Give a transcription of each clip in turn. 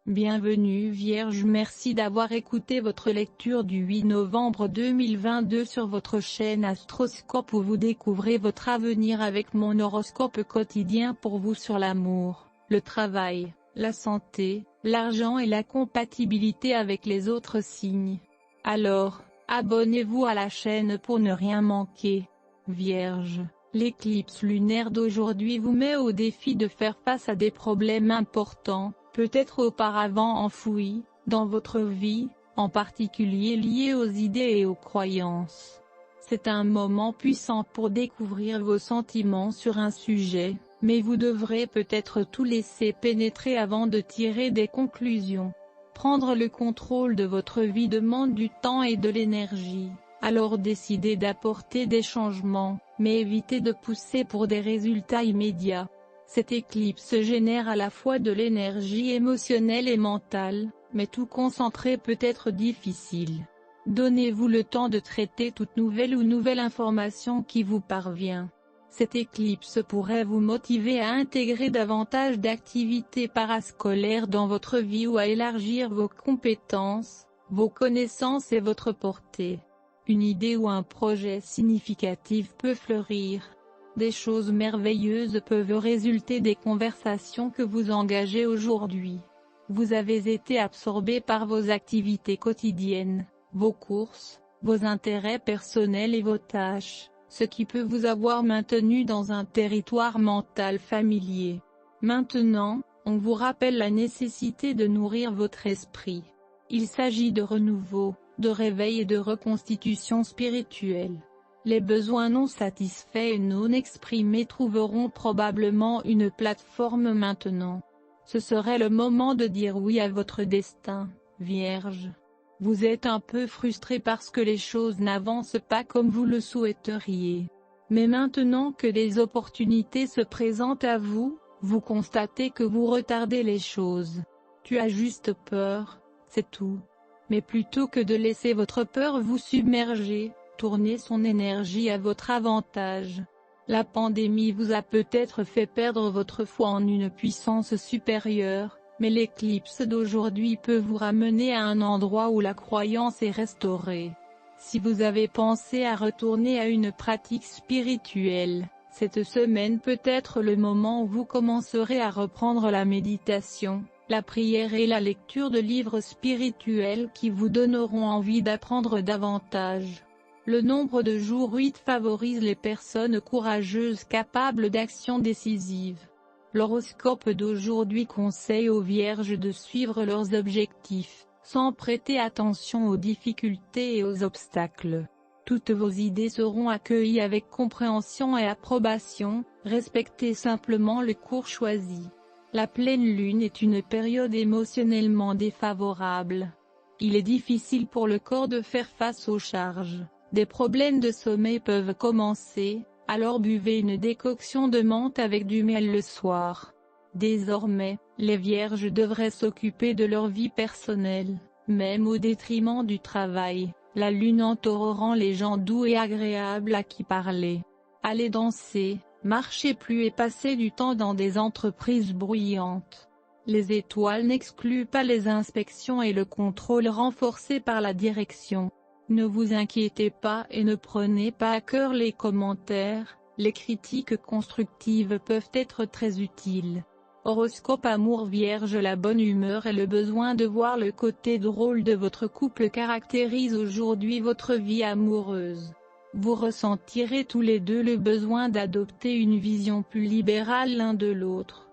Bienvenue Vierge, merci d'avoir écouté votre lecture du 8 novembre 2022 sur votre chaîne Astroscope où vous découvrez votre avenir avec mon horoscope quotidien pour vous sur l'amour, le travail, la santé, l'argent et la compatibilité avec les autres signes. Alors, abonnez-vous à la chaîne pour ne rien manquer. Vierge, l'éclipse lunaire d'aujourd'hui vous met au défi de faire face à des problèmes importants, peut-être auparavant enfouis, dans votre vie, en particulier liés aux idées et aux croyances. C'est un moment puissant pour découvrir vos sentiments sur un sujet, mais vous devrez peut-être tout laisser pénétrer avant de tirer des conclusions. Prendre le contrôle de votre vie demande du temps et de l'énergie, alors décidez d'apporter des changements, mais évitez de pousser pour des résultats immédiats. Cette éclipse génère à la fois de l'énergie émotionnelle et mentale, mais tout concentrer peut être difficile. Donnez-vous le temps de traiter toute nouvelle information qui vous parvient. Cette éclipse pourrait vous motiver à intégrer davantage d'activités parascolaires dans votre vie ou à élargir vos compétences, vos connaissances et votre portée. Une idée ou un projet significatif peut fleurir. Des choses merveilleuses peuvent résulter des conversations que vous engagez aujourd'hui. Vous avez été absorbé par vos activités quotidiennes, vos courses, vos intérêts personnels et vos tâches, ce qui peut vous avoir maintenu dans un territoire mental familier. Maintenant, on vous rappelle la nécessité de nourrir votre esprit. Il s'agit de renouveau, de réveil et de reconstitution spirituelle. Les besoins non satisfaits et non exprimés trouveront probablement une plateforme maintenant. Ce serait le moment de dire oui à votre destin, Vierge. Vous êtes un peu frustré parce que les choses n'avancent pas comme vous le souhaiteriez. Mais maintenant que les opportunités se présentent à vous, vous constatez que vous retardez les choses. Tu as juste peur, c'est tout. Mais plutôt que de laisser votre peur vous submerger, tournez son énergie à votre avantage. La pandémie vous a peut-être fait perdre votre foi en une puissance supérieure, mais l'éclipse d'aujourd'hui peut vous ramener à un endroit où la croyance est restaurée. Si vous avez pensé à retourner à une pratique spirituelle, cette semaine peut être le moment où vous commencerez à reprendre la méditation, la prière et la lecture de livres spirituels qui vous donneront envie d'apprendre davantage. Le nombre de jours 8 favorise les personnes courageuses capables d'actions décisives. L'horoscope d'aujourd'hui conseille aux Vierges de suivre leurs objectifs, sans prêter attention aux difficultés et aux obstacles. Toutes vos idées seront accueillies avec compréhension et approbation, respectez simplement le cours choisi. La pleine lune est une période émotionnellement défavorable. Il est difficile pour le corps de faire face aux charges. Des problèmes de sommeil peuvent commencer, alors buvez une décoction de menthe avec du miel le soir. Désormais, les Vierges devraient s'occuper de leur vie personnelle, même au détriment du travail. La lune en Taureau rend les gens doux et agréables à qui parler. Allez danser, marchez plus et passez du temps dans des entreprises bruyantes. Les étoiles n'excluent pas les inspections et le contrôle renforcé par la direction. Ne vous inquiétez pas et ne prenez pas à cœur les commentaires, les critiques constructives peuvent être très utiles. Horoscope amour Vierge. La bonne humeur et le besoin de voir le côté drôle de votre couple caractérisent aujourd'hui votre vie amoureuse. Vous ressentirez tous les deux le besoin d'adopter une vision plus libérale l'un de l'autre.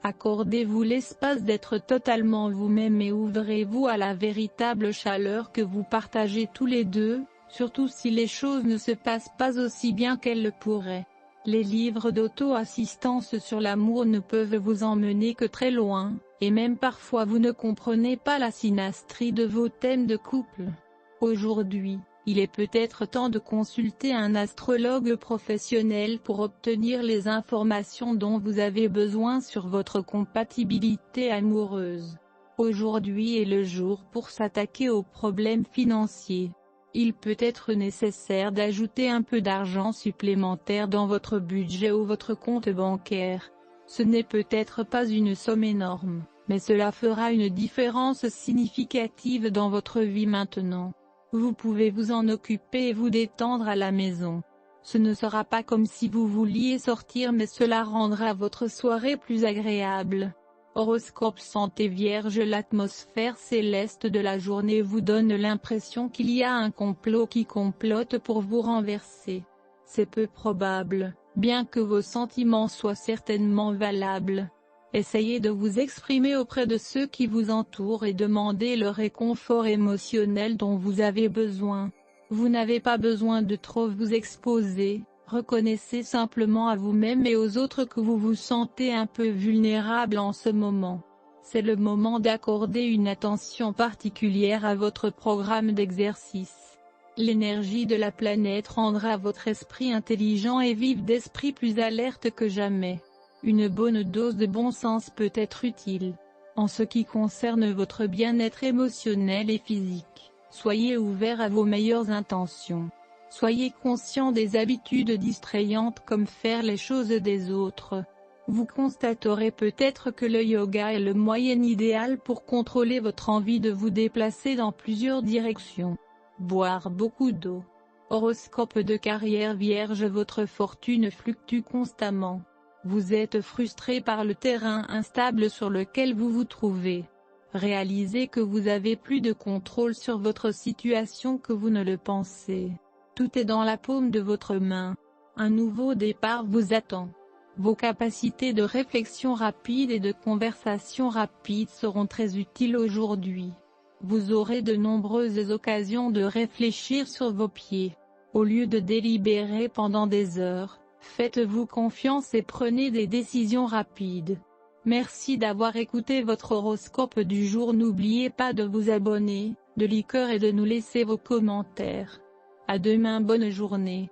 Accordez-vous l'espace d'être totalement vous-même et ouvrez-vous à la véritable chaleur que vous partagez tous les deux, surtout si les choses ne se passent pas aussi bien qu'elles le pourraient. Les livres d'auto-assistance sur l'amour ne peuvent vous emmener que très loin, et même parfois vous ne comprenez pas la synastrie de vos thèmes de couple. Aujourd'hui, il est peut-être temps de consulter un astrologue professionnel pour obtenir les informations dont vous avez besoin sur votre compatibilité amoureuse. Aujourd'hui est le jour pour s'attaquer aux problèmes financiers. Il peut être nécessaire d'ajouter un peu d'argent supplémentaire dans votre budget ou votre compte bancaire. Ce n'est peut-être pas une somme énorme, mais cela fera une différence significative dans votre vie maintenant. Vous pouvez vous en occuper et vous détendre à la maison. Ce ne sera pas comme si vous vouliez sortir, mais cela rendra votre soirée plus agréable. Horoscope santé Vierge. L'atmosphère céleste de la journée vous donne l'impression qu'il y a un complot qui complote pour vous renverser. C'est peu probable, bien que vos sentiments soient certainement valables. Essayez de vous exprimer auprès de ceux qui vous entourent et demandez le réconfort émotionnel dont vous avez besoin. Vous n'avez pas besoin de trop vous exposer, reconnaissez simplement à vous-même et aux autres que vous vous sentez un peu vulnérable en ce moment. C'est le moment d'accorder une attention particulière à votre programme d'exercice. L'énergie de la planète rendra votre esprit intelligent et vif d'esprit plus alerte que jamais. Une bonne dose de bon sens peut être utile. En ce qui concerne votre bien-être émotionnel et physique, soyez ouvert à vos meilleures intentions. Soyez conscient des habitudes distrayantes comme faire les choses des autres. Vous constaterez peut-être que le yoga est le moyen idéal pour contrôler votre envie de vous déplacer dans plusieurs directions. Boire beaucoup d'eau. Horoscope de carrière Vierge. Votre fortune fluctue constamment. Vous êtes frustré par le terrain instable sur lequel vous vous trouvez. Réalisez que vous avez plus de contrôle sur votre situation que vous ne le pensez. Tout est dans la paume de votre main. Un nouveau départ vous attend. Vos capacités de réflexion rapide et de conversation rapide seront très utiles aujourd'hui. Vous aurez de nombreuses occasions de réfléchir sur vos pieds. Au lieu de délibérer pendant des heures, faites-vous confiance et prenez des décisions rapides. Merci d'avoir écouté votre horoscope du jour. N'oubliez pas de vous abonner, de liker et de nous laisser vos commentaires. À demain. Bonne journée.